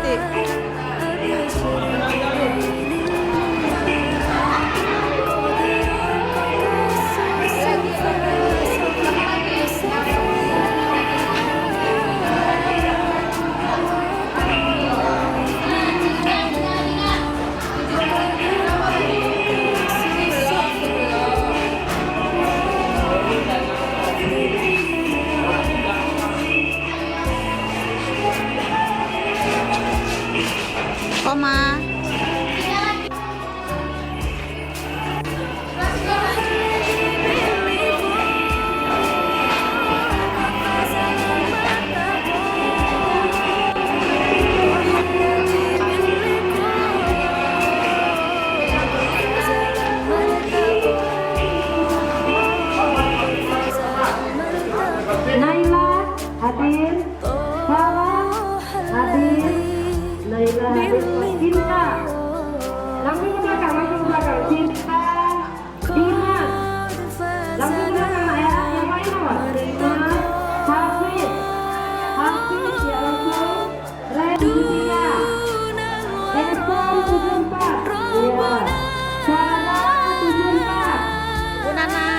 cantik. Oma. Naila hadir, Farah hadir, Naila hadir, Cinta, langsung ke belakang, Cinta, Dimas, langsung ke belakang nak ya, yang lain apa? Dimas, Hafiz, ya langsung, Rendia, Esa 74, ya, Sarah 74, Bu Nana.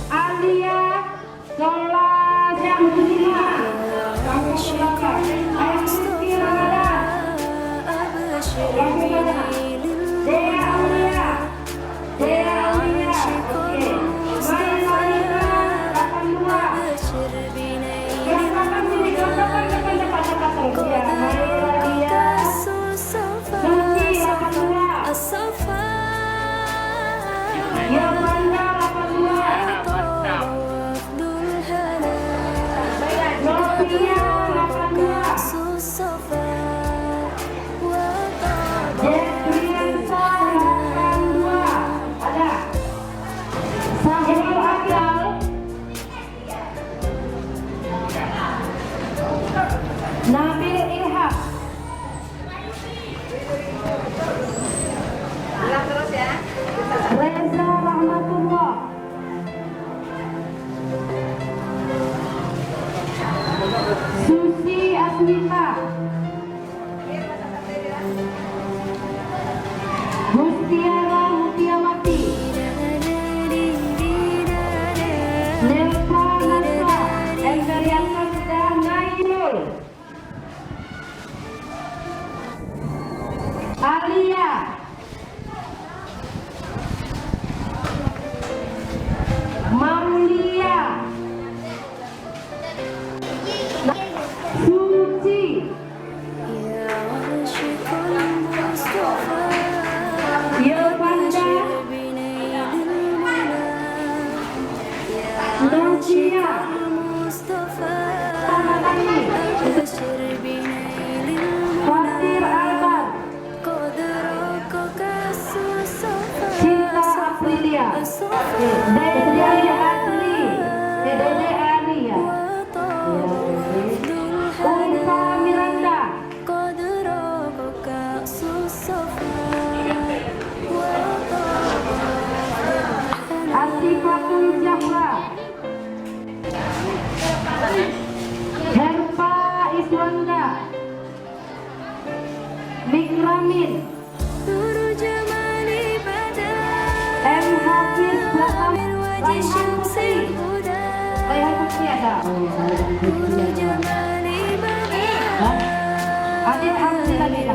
Alia, Sola, Syamsulina, kamu belakang, ayo Musti Ramadan, kamu belakang, Dea Aulia, oke, Maria 82, kelihatan sini, kelihatan depan, ya, Maria, Suci 82, Yolanda 82, Novia 82, Jetriansa 82, ada Sahil Akil, Nabil Ilham, terus ya. Reza Rahmatullah, Susi Asmita, Mustiara Mutiamati, Nelsa Nasra, Endariansa sudah Nailul, Alia, Maulia, Suci, Yolanda, Nadia, Tamanani, Fatir Albar, Cinta Aprilia, Dede Adli, Dede Ari ya, Ulfa Miranda, Asifatul Jahra, Herpa Iswanda, Mikramin, M. Hafiz Batam, Raihan Putri, ada. Adik Hamdi lagi ya.